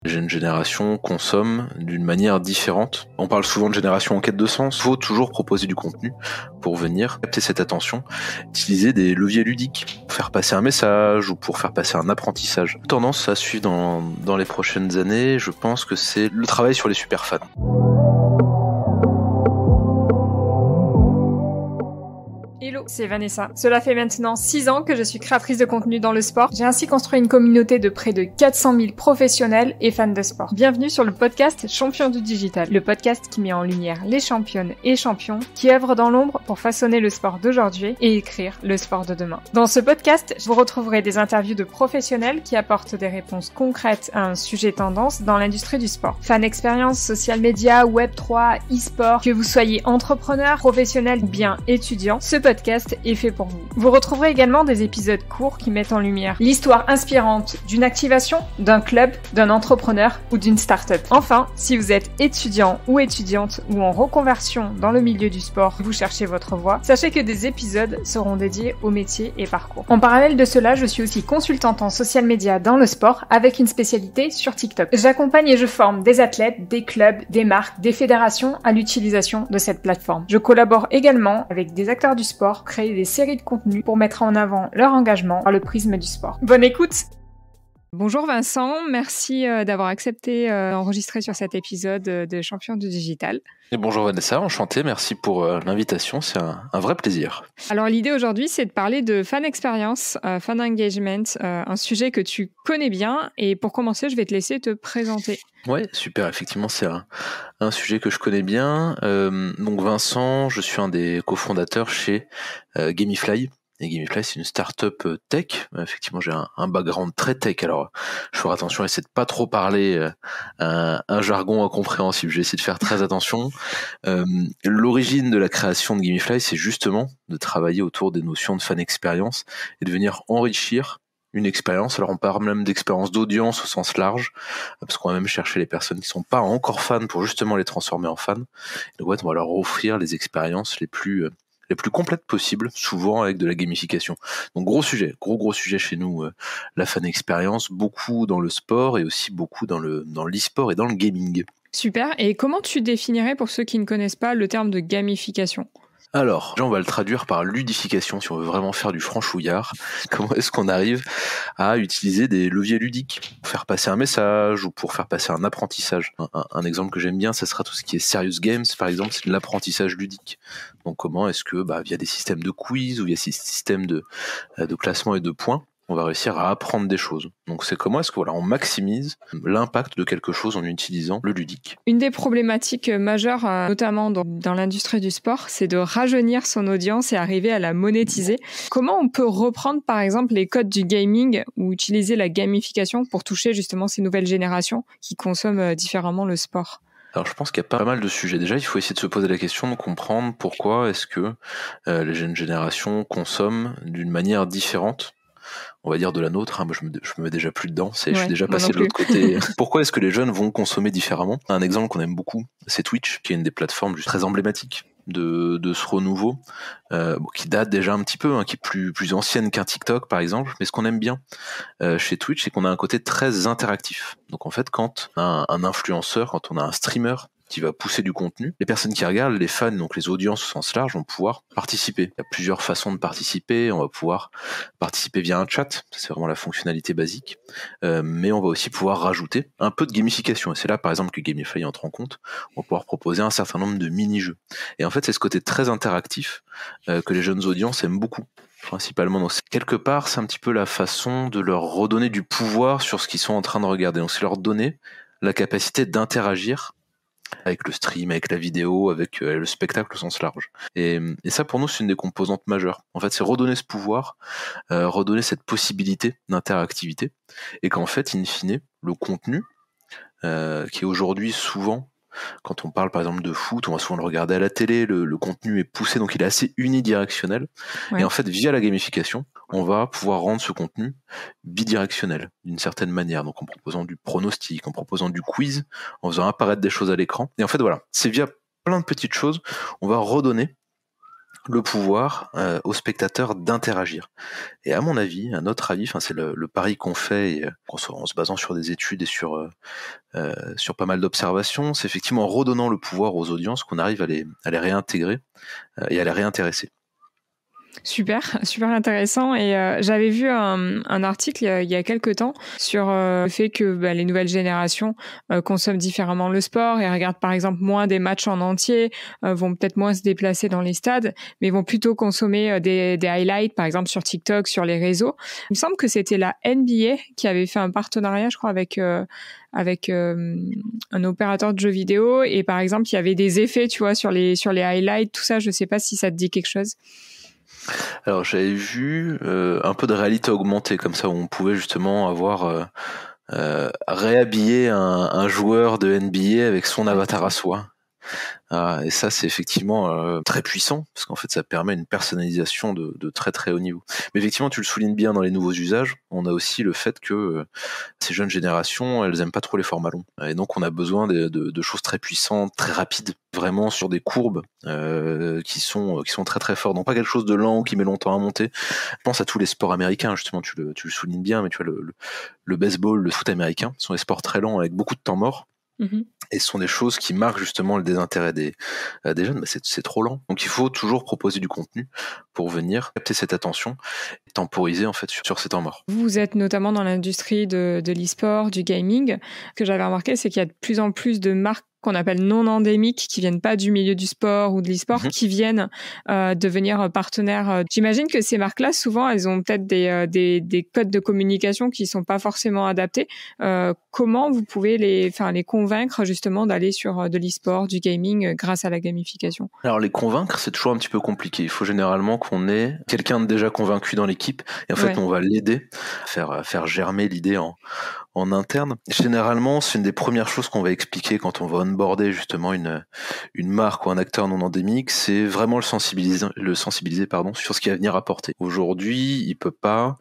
Les jeunes générations consomment d'une manière différente. On parle souvent de génération en quête de sens. Il faut toujours proposer du contenu pour venir capter cette attention, utiliser des leviers ludiques pour faire passer un message ou pour faire passer un apprentissage. Tendance à suivre dans les prochaines années, je pense que c'est le travail sur les super fans. Hello, c'est Vanessa. Cela fait maintenant 6 ans que je suis créatrice de contenu dans le sport. J'ai ainsi construit une communauté de près de 400 000 professionnels et fans de sport. Bienvenue sur le podcast Champions du Digital, le podcast qui met en lumière les championnes et champions qui œuvrent dans l'ombre pour façonner le sport d'aujourd'hui et écrire le sport de demain. Dans ce podcast, vous retrouverez des interviews de professionnels qui apportent des réponses concrètes à un sujet tendance dans l'industrie du sport. Fan expérience, social media, Web3, e-sport, que vous soyez entrepreneur, professionnel ou bien étudiant, ce podcast est fait pour vous. Vous retrouverez également des épisodes courts qui mettent en lumière l'histoire inspirante d'une activation, d'un club, d'un entrepreneur ou d'une start-up. Enfin, si vous êtes étudiant ou étudiante ou en reconversion dans le milieu du sport, vous cherchez votre voie, sachez que des épisodes seront dédiés au métier et parcours. En parallèle de cela, je suis aussi consultante en social media dans le sport avec une spécialité sur TikTok. J'accompagne et je forme des athlètes, des clubs, des marques, des fédérations à l'utilisation de cette plateforme. Je collabore également avec des acteurs du sport, créer des séries de contenus pour mettre en avant leur engagement par le prisme du sport. Bonne écoute! Bonjour Vincent, merci d'avoir accepté d'enregistrer sur cet épisode de Champions du Digital. Et bonjour Vanessa, enchanté, merci pour l'invitation, c'est un vrai plaisir. Alors l'idée aujourd'hui, c'est de parler de fan experience, fan engagement, un sujet que tu connais bien. Et pour commencer, je vais te laisser te présenter. Ouais, super, effectivement, c'est un sujet que je connais bien. Donc Vincent, je suis un des cofondateurs chez Gamifly. Et Gamifly, c'est une start-up tech. Effectivement, j'ai un background très tech. Alors, je ferai attention à essayer de pas trop parler un jargon incompréhensible. Je vais essayer de faire très attention. L'origine de la création de Gamifly, c'est justement de travailler autour des notions de fan expérience et de venir enrichir une expérience. Alors, on parle même d'expérience d'audience au sens large, parce qu'on va même chercher les personnes qui sont pas encore fans pour justement les transformer en fans. Et donc, on va leur offrir les expériences les plus complètes possibles, souvent avec de la gamification. Donc gros sujet chez nous, la fan expérience, beaucoup dans le sport et aussi beaucoup dans l'e-sport et dans le gaming. Super, et comment tu définirais pour ceux qui ne connaissent pas le terme de gamification ? Alors, on va le traduire par ludification si on veut vraiment faire du franchouillard. Comment est-ce qu'on arrive à utiliser des leviers ludiques pour faire passer un message ou pour faire passer un apprentissage. Un exemple que j'aime bien, ça sera tout ce qui est serious games, par exemple, c'est de l'apprentissage ludique. Donc comment est-ce que, via des systèmes de quiz ou via ces systèmes de classement et de points, on va réussir à apprendre des choses. Donc c'est comment est-ce que on maximise l'impact de quelque chose en utilisant le ludique. Une des problématiques majeures, notamment dans l'industrie du sport, c'est de rajeunir son audience et arriver à la monétiser. Comment on peut reprendre par exemple les codes du gaming ou utiliser la gamification pour toucher justement ces nouvelles générations qui consomment différemment le sport ? Alors je pense qu'il y a pas mal de sujets. Déjà, il faut essayer de se poser la question de comprendre pourquoi est-ce que les jeunes générations consomment d'une manière différente, on va dire de la nôtre, moi je me mets déjà plus dedans, je suis déjà passé de l'autre côté. Pourquoi est-ce que les jeunes vont consommer différemment ? Un exemple qu'on aime beaucoup, c'est Twitch, qui est une des plateformes très emblématiques de ce renouveau, qui date déjà un petit peu, qui est plus ancienne qu'un TikTok par exemple, mais ce qu'on aime bien chez Twitch, c'est qu'on a un côté très interactif. Donc en fait, quand on a un influenceur, quand on a un streamer qui va pousser du contenu, les personnes qui regardent, les fans, donc les audiences au sens large, vont pouvoir participer. Il y a plusieurs façons de participer. On va pouvoir participer via un chat, c'est vraiment la fonctionnalité basique, mais on va aussi pouvoir rajouter un peu de gamification. Et c'est là, par exemple, que Gamify entre en compte. On va pouvoir proposer un certain nombre de mini-jeux. Et en fait, c'est ce côté très interactif que les jeunes audiences aiment beaucoup. Principalement, donc quelque part, c'est un petit peu la façon de leur redonner du pouvoir sur ce qu'ils sont en train de regarder. Donc c'est leur donner la capacité d'interagir avec le stream, avec la vidéo, avec le spectacle au sens large. Et ça, pour nous, c'est une des composantes majeures. En fait, c'est redonner ce pouvoir, redonner cette possibilité d'interactivité, et qu'en fait, in fine, le contenu, qui est aujourd'hui souvent, quand on parle par exemple de foot, on va souvent le regarder à la télé, le contenu est poussé, donc il est assez unidirectionnel. Ouais. Et en fait, via la gamification, on va pouvoir rendre ce contenu bidirectionnel, d'une certaine manière. Donc en proposant du pronostic, en proposant du quiz, en faisant apparaître des choses à l'écran. Et en fait, voilà, c'est via plein de petites choses, on va redonner le pouvoir aux spectateurs d'interagir. Et à mon avis, à notre avis, c'est le pari qu'on fait et, en se basant sur des études et sur pas mal d'observations, c'est effectivement en redonnant le pouvoir aux audiences qu'on arrive à les réintégrer et à les réintéresser. Super, super intéressant. Et j'avais vu un article il y a quelques temps sur le fait que les nouvelles générations consomment différemment le sport et regardent par exemple moins des matchs en entier, vont peut-être moins se déplacer dans les stades, mais vont plutôt consommer des highlights, par exemple sur TikTok, sur les réseaux. Il me semble que c'était la NBA qui avait fait un partenariat, je crois, avec un opérateur de jeux vidéo. Et par exemple, il y avait des effets, tu vois, sur les highlights, tout ça. Je sais pas si ça te dit quelque chose. Alors j'avais vu un peu de réalité augmentée comme ça où on pouvait justement avoir réhabiller un joueur de NBA avec son avatar à soi. Et ça c'est effectivement très puissant parce qu'en fait ça permet une personnalisation de très très haut niveau. Mais effectivement tu le soulignes bien dans les nouveaux usages, on a aussi le fait que ces jeunes générations elles aiment pas trop les formats longs et donc on a besoin de choses très puissantes, très rapides, vraiment sur des courbes qui sont très très fortes, non pas quelque chose de lent qui met longtemps à monter. Je pense à tous les sports américains justement, tu le soulignes bien, mais tu vois le baseball, le foot américain sont des sports très lents avec beaucoup de temps mort. Mm-hmm. Et ce sont des choses qui marquent justement le désintérêt des jeunes. C'est trop lent. Donc il faut toujours proposer du contenu pour venir capter cette attention et temporiser en fait sur ces temps morts. Vous êtes notamment dans l'industrie de l'e-sport, du gaming. Ce que j'avais remarqué, c'est qu'il y a de plus en plus de marques qu'on appelle non endémiques, qui viennent pas du milieu du sport ou de l'e-sport, qui viennent devenir partenaires. J'imagine que ces marques-là, souvent, elles ont peut-être des codes de communication qui sont pas forcément adaptés. Comment vous pouvez les convaincre justement d'aller sur de l'e-sport, du gaming, grâce à la gamification? Alors les convaincre, c'est toujours un petit peu compliqué. Il faut généralement qu'on ait quelqu'un de déjà convaincu dans l'équipe et en fait on va l'aider à faire germer l'idée en interne. Généralement, c'est une des premières choses qu'on va expliquer quand on va onboarder justement une marque ou un acteur non endémique, c'est vraiment le sensibiliser sur ce qu'il va venir apporter. Aujourd'hui, il peut pas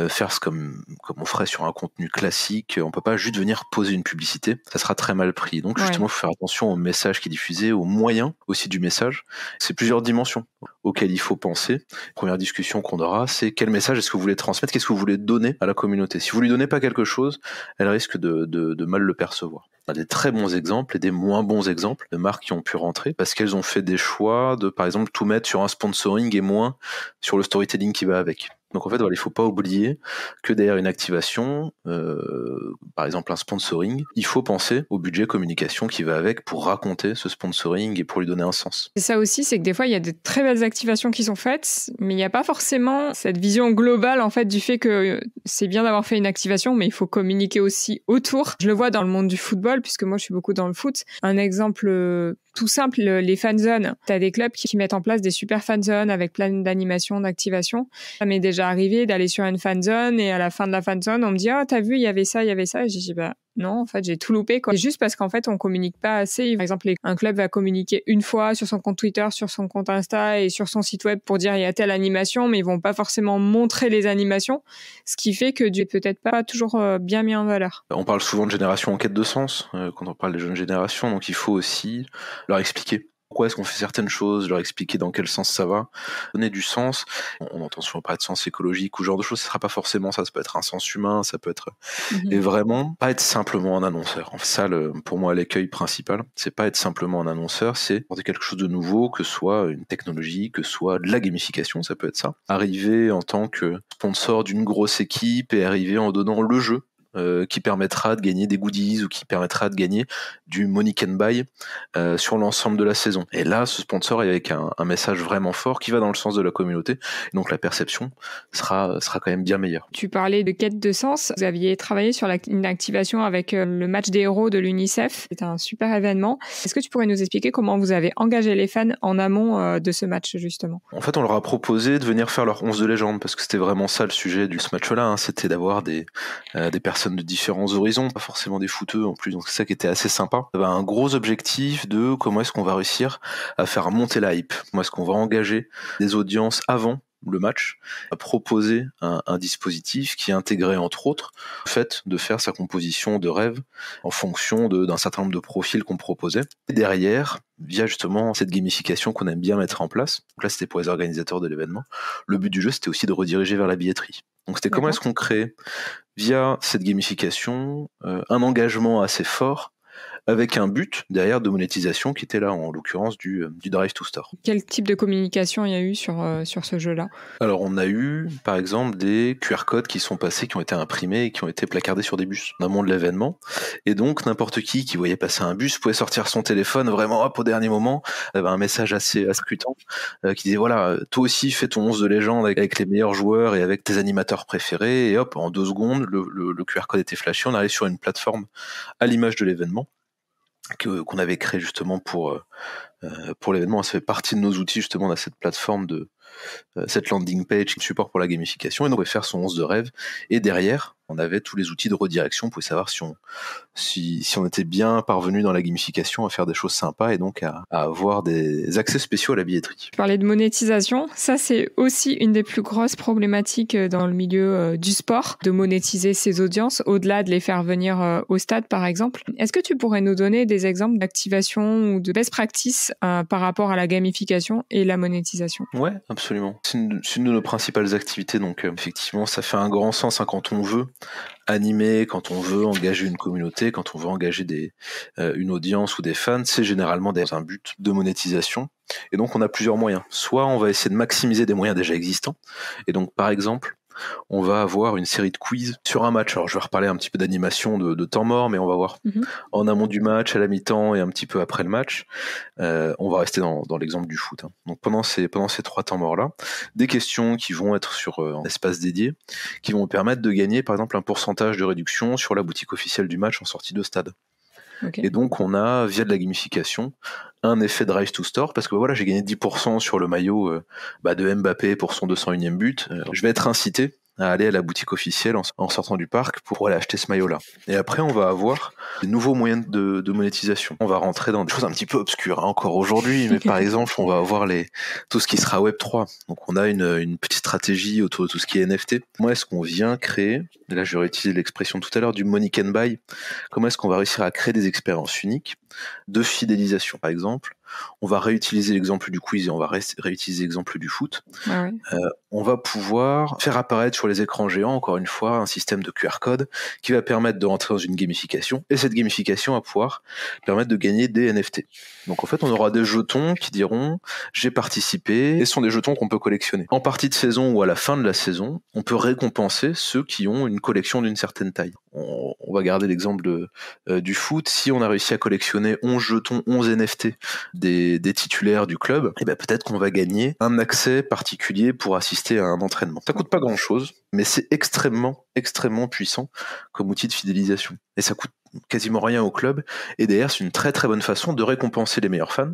faire comme on ferait sur un contenu classique. On peut pas juste venir poser une publicité, ça sera très mal pris. Donc justement, il faut faire attention au message qui est diffusé, aux moyens aussi du message. C'est plusieurs dimensions auxquelles il faut penser. La première discussion qu'on aura, c'est quel message est-ce que vous voulez transmettre, qu'est-ce que vous voulez donner à la communauté. Si vous lui donnez pas quelque chose, elle risque de mal le percevoir. On a des très bons exemples et des moins bons exemples de marques qui ont pu rentrer parce qu'elles ont fait des choix de, par exemple, tout mettre sur un sponsoring et moins sur le storytelling qui va avec. Donc en fait, il faut pas oublier que derrière une activation, par exemple un sponsoring, il faut penser au budget communication qui va avec pour raconter ce sponsoring et pour lui donner un sens. Et ça aussi, c'est que des fois, il y a de très belles activations qui sont faites, mais il n'y a pas forcément cette vision globale en fait du fait que c'est bien d'avoir fait une activation, mais il faut communiquer aussi autour. Je le vois dans le monde du football, puisque moi je suis beaucoup dans le foot. Un exemple tout simple, les fanzones. T'as des clubs qui mettent en place des super fanzones avec plein d'animations, d'activations. Ça m'est déjà arrivé d'aller sur une fanzone et à la fin de la fanzone, on me dit « Ah, t'as vu, il y avait ça. » Et j'ai dit « Bah non, en fait, j'ai tout loupé. » C'est juste parce qu'en fait, on communique pas assez. Par exemple, un club va communiquer une fois sur son compte Twitter, sur son compte Insta et sur son site web pour dire « Il y a telle animation », mais ils vont pas forcément montrer les animations, ce qui fait que peut-être pas toujours bien mis en valeur. On parle souvent de génération en quête de sens quand on parle des jeunes générations, donc il faut aussi leur expliquer pourquoi est-ce qu'on fait certaines choses, leur expliquer dans quel sens ça va, donner du sens. On entend souvent parler de sens écologique ou ce genre de choses, ça sera pas forcément ça peut être un sens humain, ça peut être... Et vraiment, pas être simplement un annonceur. En fait, ça, pour moi, l'écueil principal, c'est pas être simplement un annonceur, c'est apporter quelque chose de nouveau, que ce soit une technologie, que ce soit de la gamification, ça peut être ça. Arriver en tant que sponsor d'une grosse équipe et arriver en donnant le jeu, qui permettra de gagner des goodies ou qui permettra de gagner du money can buy sur l'ensemble de la saison. Et là, ce sponsor est avec un message vraiment fort qui va dans le sens de la communauté. Et donc la perception sera quand même bien meilleure. Tu parlais de quête de sens. Vous aviez travaillé sur une activation avec le match des héros de l'UNICEF. C'était un super événement. Est-ce que tu pourrais nous expliquer comment vous avez engagé les fans en amont de ce match, justement? En fait, on leur a proposé de venir faire leur 11 de légende parce que c'était vraiment ça le sujet de ce match-là. C'était d'avoir des personnes de différents horizons, pas forcément des footeux en plus, donc c'est ça qui était assez sympa. Ça avait un gros objectif de comment est-ce qu'on va réussir à faire monter la hype, comment est-ce qu'on va engager des audiences avant le match, a proposé un dispositif qui intégrait entre autres le fait de faire sa composition de rêve en fonction d'un certain nombre de profils qu'on proposait. Et derrière, via justement cette gamification qu'on aime bien mettre en place, donc là c'était pour les organisateurs de l'événement, le but du jeu c'était aussi de rediriger vers la billetterie. Donc c'était comment est-ce qu'on crée, via cette gamification, un engagement assez fort avec un but derrière de monétisation qui était là, en l'occurrence du Drive to Store. Quel type de communication il y a eu sur ce jeu-là ? Alors on a eu par exemple des QR codes qui sont passés, qui ont été imprimés et qui ont été placardés sur des bus en amont de l'événement, et donc n'importe qui voyait passer un bus pouvait sortir son téléphone vraiment hop, au dernier moment, il y avait un message assez percutant qui disait voilà, toi aussi fais ton 11 de légende avec les meilleurs joueurs et avec tes animateurs préférés, et hop, en 2 secondes le QR code était flashé, on arrive sur une plateforme à l'image de l'événement qu'on avait créé justement pour l'événement. Ça fait partie de nos outils justement, dans cette plateforme cette landing page, support pour la gamification, et donc on pouvait faire son 11 de rêve, et derrière on avait tous les outils de redirection, on pouvait savoir si on était bien parvenu dans la gamification à faire des choses sympas et donc à avoir des accès spéciaux à la billetterie. Tu parlais de monétisation, ça c'est aussi une des plus grosses problématiques dans le milieu du sport, de monétiser ses audiences, au-delà de les faire venir au stade par exemple. Est-ce que tu pourrais nous donner des exemples d'activation ou de best practice par rapport à la gamification et la monétisation ? Ouais, absolument. C'est une de nos principales activités, donc effectivement ça fait un grand sens quand on veut animer, quand on veut engager une communauté, quand on veut engager une audience ou des fans, c'est généralement dans un but de monétisation. Et donc on a plusieurs moyens. Soit on va essayer de maximiser des moyens déjà existants, et donc par exemple on va avoir une série de quiz sur un match. Alors je vais reparler un petit peu d'animation de temps mort, mais on va voir en amont du match, à la mi-temps et un petit peu après le match. On va rester dans l'exemple du foot. Donc pendant ces 3 temps morts-là, des questions qui vont être sur un espace dédié, qui vont permettre de gagner par exemple un pourcentage de réduction sur la boutique officielle du match en sortie de stade. Okay. Et donc on a, via de la gamification, un effet Drive to Store, parce que voilà, j'ai gagné 10% sur le maillot de Mbappé pour son 201e but. Je vais être incité à aller à la boutique officielle en sortant du parc pour aller acheter ce maillot-là. Et après, on va avoir des nouveaux moyens de monétisation. On va rentrer dans des choses un petit peu obscures, encore aujourd'hui, mais par exemple, on va avoir tout ce qui sera Web3. Donc, on a une petite stratégie autour de tout ce qui est NFT. Comment est-ce qu'on vient créer, et là, j'aurais utilisé l'expression tout à l'heure du money can buy, comment est-ce qu'on va réussir à créer des expériences uniques de fidélisation, par exemple. On va réutiliser l'exemple du quiz et on va réutiliser l'exemple du foot. Ah ouais. On va pouvoir faire apparaître sur les écrans géants, encore une fois, un système de QR code qui va permettre de rentrer dans une gamification, et cette gamification va pouvoir permettre de gagner des NFT. Donc en fait, on aura des jetons qui diront « j'ai participé » et ce sont des jetons qu'on peut collectionner. En partie de saison ou à la fin de la saison, on peut récompenser ceux qui ont une collection d'une certaine taille. On va garder l'exemple du foot. Si on a réussi à collectionner 11 jetons, 11 NFT des titulaires du club, et ben peut-être qu'on va gagner un accès particulier pour assister à un entraînement. Ça coûte pas grand-chose, mais c'est extrêmement, extrêmement puissant comme outil de fidélisation. Et ça coûte quasiment rien au club. Et derrière, c'est une très très bonne façon de récompenser les meilleurs fans,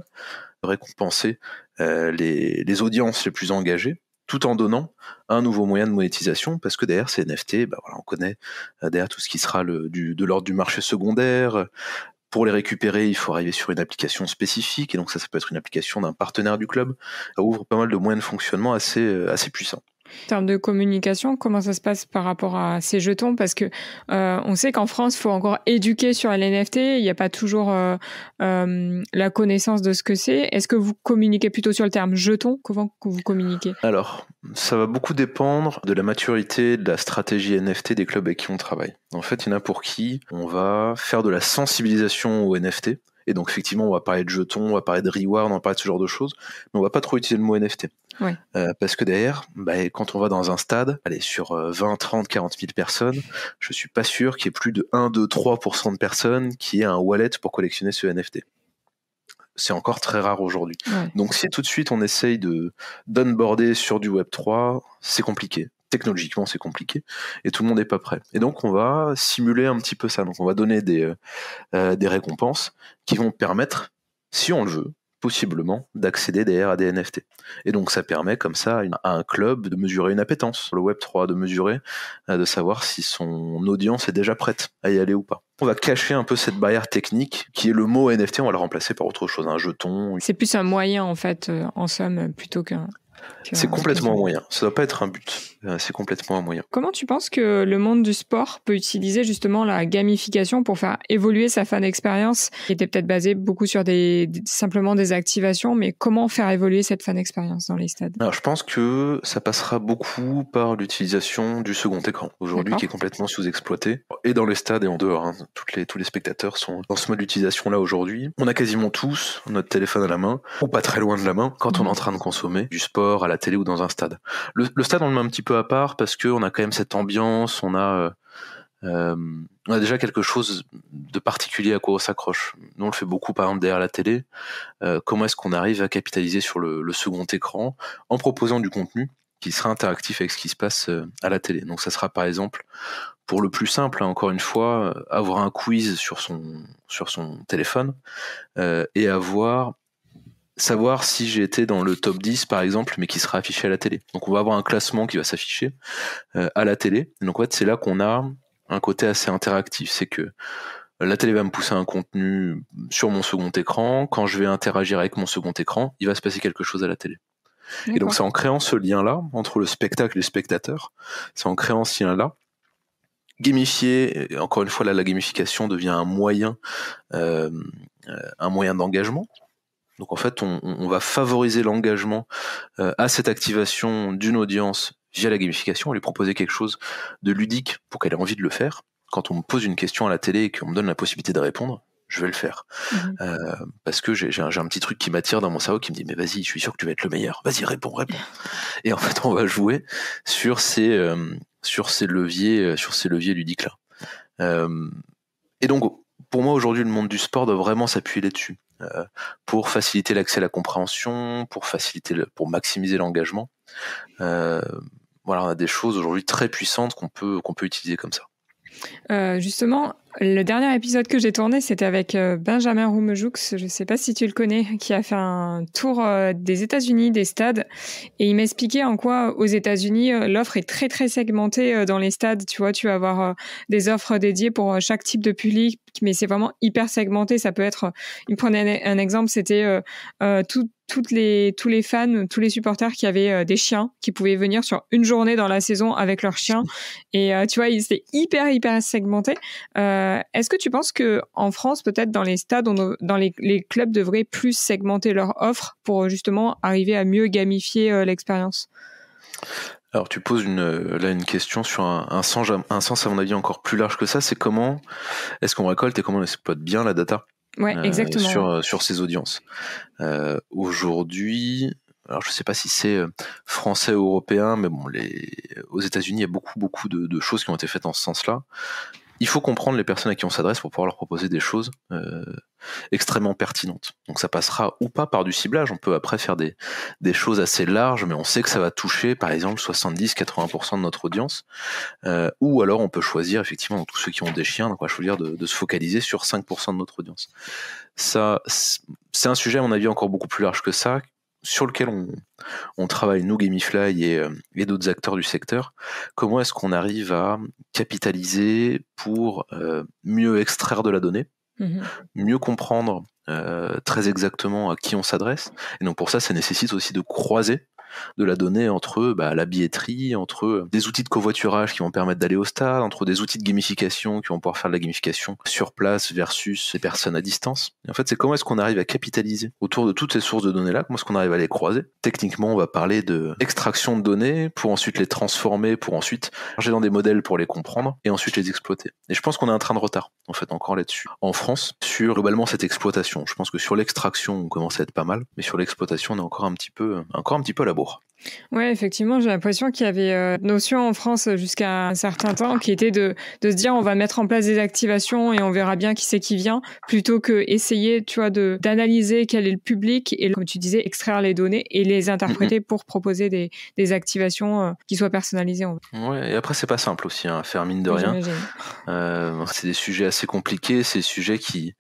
de récompenser les audiences les plus engagées, tout en donnant un nouveau moyen de monétisation, parce que derrière ces NFT, on connaît derrière tout ce qui sera de l'ordre du marché secondaire. Pour les récupérer, il faut arriver sur une application spécifique, et donc ça peut être une application d'un partenaire du club. Ça ouvre pas mal de moyens de fonctionnement assez puissants. En termes de communication, comment ça se passe par rapport à ces jetons ? Parce que on sait qu'en France, il faut encore éduquer sur les NFT. Il n'y a pas toujours la connaissance de ce que c'est. Est-ce que vous communiquez plutôt sur le terme jeton ? Comment vous communiquez ? Alors, ça va beaucoup dépendre de la maturité, de la stratégie NFT des clubs avec qui on travaille. En fait, il y en a pour qui on va faire de la sensibilisation aux NFT. Et donc, effectivement, on va parler de jetons, on va parler de reward, on va parler de ce genre de choses. Mais on va pas trop utiliser le mot NFT. Ouais. Parce que derrière, quand on va dans un stade, sur 20, 30, 40 000 personnes, je suis pas sûr qu'il y ait plus de 1, 2, 3% de personnes qui aient un wallet pour collectionner ce NFT. C'est encore très rare aujourd'hui. Ouais. Donc si tout de suite on essaye d'onboarder sur du Web3, c'est compliqué. Technologiquement, c'est compliqué et tout le monde n'est pas prêt. Et donc, on va simuler un petit peu ça. Donc, on va donner des récompenses qui vont permettre, si on le veut, possiblement, d'accéder derrière à des NFT. Et donc, ça permet comme ça à un club de mesurer une appétence sur le Web3, de mesurer, de savoir si son audience est déjà prête à y aller ou pas. On va cacher un peu cette barrière technique qui est le mot NFT, on va le remplacer par autre chose, un jeton. C'est plus un moyen, en fait, en somme, plutôt qu'un... C'est complètement un moyen. Ça doit pas être un but. C'est complètement un moyen. Comment tu penses que le monde du sport peut utiliser justement la gamification pour faire évoluer sa fan expérience, qui était peut-être basée beaucoup sur simplement des activations, mais comment faire évoluer cette fan expérience dans les stades? Alors, je pense que ça passera beaucoup par l'utilisation du second écran, aujourd'hui, qui est complètement sous-exploité. Et dans les stades et en dehors, hein, tous les spectateurs sont dans ce mode d'utilisation-là aujourd'hui. On a quasiment tous notre téléphone à la main, ou pas très loin de la main, quand on est en train de consommer du sport à la télé ou dans un stade. Le stade, on le met un petit peu à part parce qu'on a quand même cette ambiance, on a déjà quelque chose de particulier à quoi on s'accroche. Nous, on le fait beaucoup, par exemple, derrière la télé. Comment est-ce qu'on arrive à capitaliser sur le second écran en proposant du contenu qui sera interactif avec ce qui se passe à la télé. Donc ça sera par exemple, pour le plus simple, hein, encore une fois, avoir un quiz sur son téléphone et savoir si j'ai été dans le top 10 par exemple, mais qui sera affiché à la télé. Donc on va avoir un classement qui va s'afficher à la télé. Et donc en fait, c'est là qu'on a un côté assez interactif, c'est que la télé va me pousser un contenu sur mon second écran. Quand je vais interagir avec mon second écran, il va se passer quelque chose à la télé. D'accord. Et donc c'est en créant ce lien-là entre le spectacle et le spectateur, c'est en créant ce lien-là, gamifier, encore une fois là la gamification devient un moyen d'engagement. Donc en fait on va favoriser l'engagement à cette activation d'une audience via la gamification, on lui proposer quelque chose de ludique pour qu'elle ait envie de le faire. Quand on me pose une question à la télé et qu'on me donne la possibilité de répondre, je vais le faire. Parce que j'ai un petit truc qui m'attire dans mon cerveau qui me dit mais vas-y, je suis sûr que tu vas être le meilleur. Vas-y, réponds. Et en fait, on va jouer sur ces leviers ludiques là. Et donc, pour moi aujourd'hui, le monde du sport doit vraiment s'appuyer là-dessus pour faciliter l'accès à la compréhension, pour maximiser l'engagement. Voilà, on a des choses aujourd'hui très puissantes qu'on peut utiliser comme ça. Justement, le dernier épisode que j'ai tourné, c'était avec Benjamin Roumejoux, je ne sais pas si tu le connais, qui a fait un tour des États-Unis, des stades, et il m'expliquait en quoi aux États-Unis l'offre est très très segmentée dans les stades. Tu vois, tu vas avoir des offres dédiées pour chaque type de public, mais c'est vraiment hyper segmenté. Ça peut être, il me prenait un exemple, c'était tous les fans, tous les supporters qui avaient des chiens, qui pouvaient venir sur une journée dans la saison avec leurs chiens. Et tu vois, c'était hyper segmenté. Est-ce que tu penses que en France, peut-être dans les stades, dans les clubs devraient plus segmenter leur offre pour justement arriver à mieux gamifier l'expérience? Alors tu poses une question sur un sens à mon avis encore plus large que ça, c'est comment est-ce qu'on récolte et comment on exploite bien la data exactement. Sur ces audiences. Aujourd'hui, alors je sais pas si c'est français ou européen, mais bon, aux États-Unis, il y a beaucoup de choses qui ont été faites en ce sens-là. Il faut comprendre les personnes à qui on s'adresse pour pouvoir leur proposer des choses extrêmement pertinentes. Donc ça passera ou pas par du ciblage. On peut après faire des choses assez larges, mais on sait que ça va toucher, par exemple, 70-80% de notre audience. Ou alors on peut choisir, effectivement, dans tous ceux qui ont des chiens, donc on va choisir de se focaliser sur 5% de notre audience. Ça, c'est un sujet, à mon avis, encore beaucoup plus large que ça, sur lequel on travaille, nous, Gamifly et d'autres acteurs du secteur. Comment est-ce qu'on arrive à capitaliser pour mieux extraire de la donnée, mieux comprendre très exactement à qui on s'adresse. Et donc pour ça nécessite aussi de croiser de la donnée entre la billetterie, entre des outils de covoiturage qui vont permettre d'aller au stade, entre des outils de gamification qui vont pouvoir faire de la gamification sur place versus les personnes à distance. Et en fait, c'est comment est-ce qu'on arrive à capitaliser autour de toutes ces sources de données-là, comment est-ce qu'on arrive à les croiser. Techniquement, on va parler de extraction de données pour ensuite les transformer, pour ensuite charger dans des modèles pour les comprendre et ensuite les exploiter. Et je pense qu'on a un train de retard, en fait, encore là-dessus. En France, sur globalement cette exploitation. Je pense que sur l'extraction, on commence à être pas mal, mais sur l'exploitation, on est encore un petit peu à la bourre. Ouais, effectivement, j'ai l'impression qu'il y avait une notion en France jusqu'à un certain temps qui était de se dire on va mettre en place des activations et on verra bien qui c'est qui vient, plutôt que essayer, tu vois, d'analyser quel est le public et, comme tu disais, extraire les données et les interpréter pour proposer des activations qui soient personnalisées. Ouais, et après c'est pas simple aussi à faire, mine de rien. C'est des sujets assez compliqués, c'est des sujets qui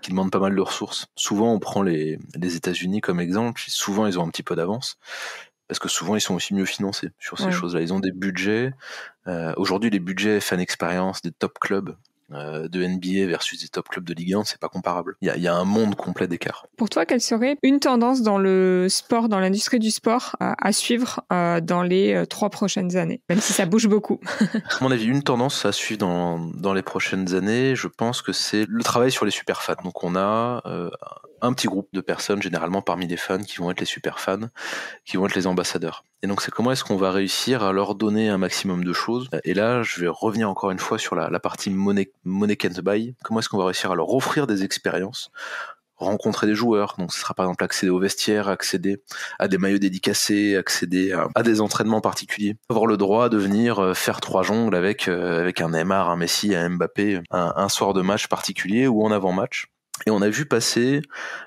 demandent pas mal de ressources. Souvent on prend les États-Unis comme exemple, souvent ils ont un petit peu d'avance. Parce que souvent, ils sont aussi mieux financés sur ces choses-là. Ils ont des budgets. Aujourd'hui, les budgets fan expérience des top clubs de NBA versus des top clubs de Ligue 1, c'est pas comparable. Il y a un monde complet d'écart. Pour toi, quelle serait une tendance dans le sport, dans l'industrie du sport, à suivre dans les 3 prochaines années, même si ça bouge beaucoup? À mon avis, une tendance à suivre dans les prochaines années, je pense que c'est le travail sur les super fans. Donc on a un petit groupe de personnes, généralement parmi les fans, qui vont être les super fans, qui vont être les ambassadeurs. Et donc c'est comment est-ce qu'on va réussir à leur donner un maximum de choses. Et là, je vais revenir encore une fois sur la partie money can't buy. Comment est-ce qu'on va réussir à leur offrir des expériences, rencontrer des joueurs, donc ce sera par exemple accéder aux vestiaires, accéder à des maillots dédicacés, accéder à des entraînements particuliers, avoir le droit de venir faire 3 jongles avec un Neymar, un Messi, un Mbappé, un soir de match particulier ou en avant-match. Et on a vu passer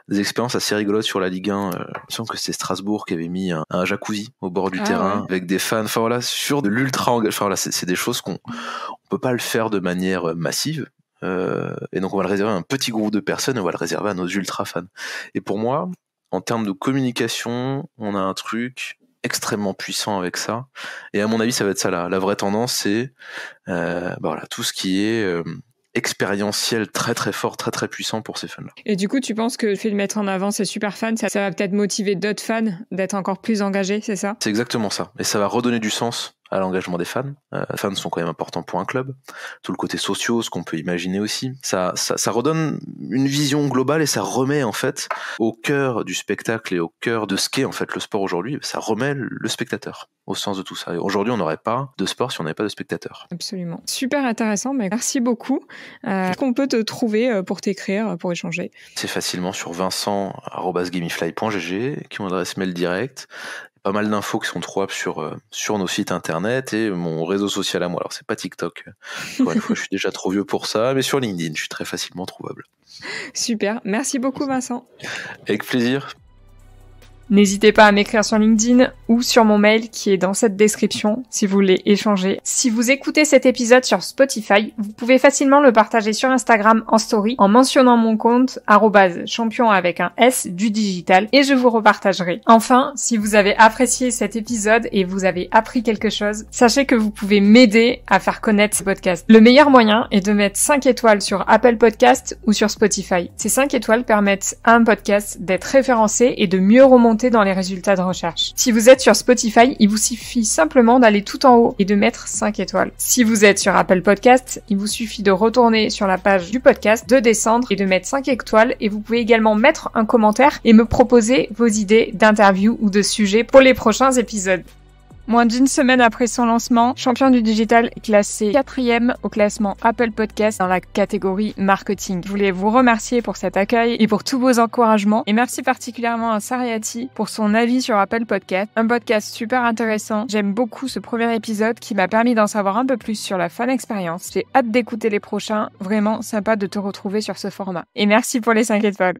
des expériences assez rigolotes sur la Ligue 1. Il me semble que c'était Strasbourg qui avait mis un jacuzzi au bord du terrain, ouais, avec des fans. Enfin voilà, sur de l'ultra engagement. Enfin voilà, c'est des choses qu'on peut pas le faire de manière massive. Et donc on va le réserver à un petit groupe de personnes et on va le réserver à nos ultra fans. Et pour moi, en termes de communication, on a un truc extrêmement puissant avec ça. Et à mon avis, ça va être ça la vraie tendance, c'est voilà, tout ce qui est expérientiel très très fort, très très puissant pour ces fans-là. Et du coup, tu penses que le fait de mettre en avant ces super fans, ça va peut-être motiver d'autres fans d'être encore plus engagés, c'est ça? C'est exactement ça. Et ça va redonner du sens à l'engagement des fans. Les fans sont quand même importants pour un club. Tout le côté social, ce qu'on peut imaginer aussi. Ça redonne une vision globale et ça remet en fait au cœur du spectacle et au cœur de ce qu'est en fait le sport aujourd'hui. Ça remet le spectateur au sens de tout ça. Et aujourd'hui, on n'aurait pas de sport si on n'avait pas de spectateurs. Absolument. Super intéressant, mais merci beaucoup. Qu'on peut te trouver pour t'écrire, pour échanger? C'est facilement sur vincent@gamifly.gg, qui est mon adresse mail direct. Pas mal d'infos qui sont trouvables sur nos sites internet et mon réseau social à moi. Alors c'est pas TikTok, encore une fois, je suis déjà trop vieux pour ça, mais sur LinkedIn, je suis très facilement trouvable. Super, merci beaucoup Vincent. Avec plaisir. N'hésitez pas à m'écrire sur LinkedIn ou sur mon mail qui est dans cette description si vous voulez échanger. Si vous écoutez cet épisode sur Spotify, vous pouvez facilement le partager sur Instagram en story en mentionnant mon compte @champion avec un S du digital et je vous repartagerai. Enfin, si vous avez apprécié cet épisode et vous avez appris quelque chose, sachez que vous pouvez m'aider à faire connaître ce podcast. Le meilleur moyen est de mettre 5 étoiles sur Apple Podcast ou sur Spotify. Ces 5 étoiles permettent à un podcast d'être référencé et de mieux remonter dans les résultats de recherche. Si vous êtes sur Spotify, il vous suffit simplement d'aller tout en haut et de mettre 5 étoiles. Si vous êtes sur Apple Podcast, il vous suffit de retourner sur la page du podcast, de descendre et de mettre 5 étoiles et vous pouvez également mettre un commentaire et me proposer vos idées d'interviews ou de sujets pour les prochains épisodes. Moins d'une semaine après son lancement, Champion du Digital est classé 4e au classement Apple Podcast dans la catégorie marketing. Je voulais vous remercier pour cet accueil et pour tous vos encouragements. Et merci particulièrement à Sariati pour son avis sur Apple Podcast. Un podcast super intéressant. J'aime beaucoup ce premier épisode qui m'a permis d'en savoir un peu plus sur la fan expérience. J'ai hâte d'écouter les prochains. Vraiment sympa de te retrouver sur ce format. Et merci pour les 5 étoiles.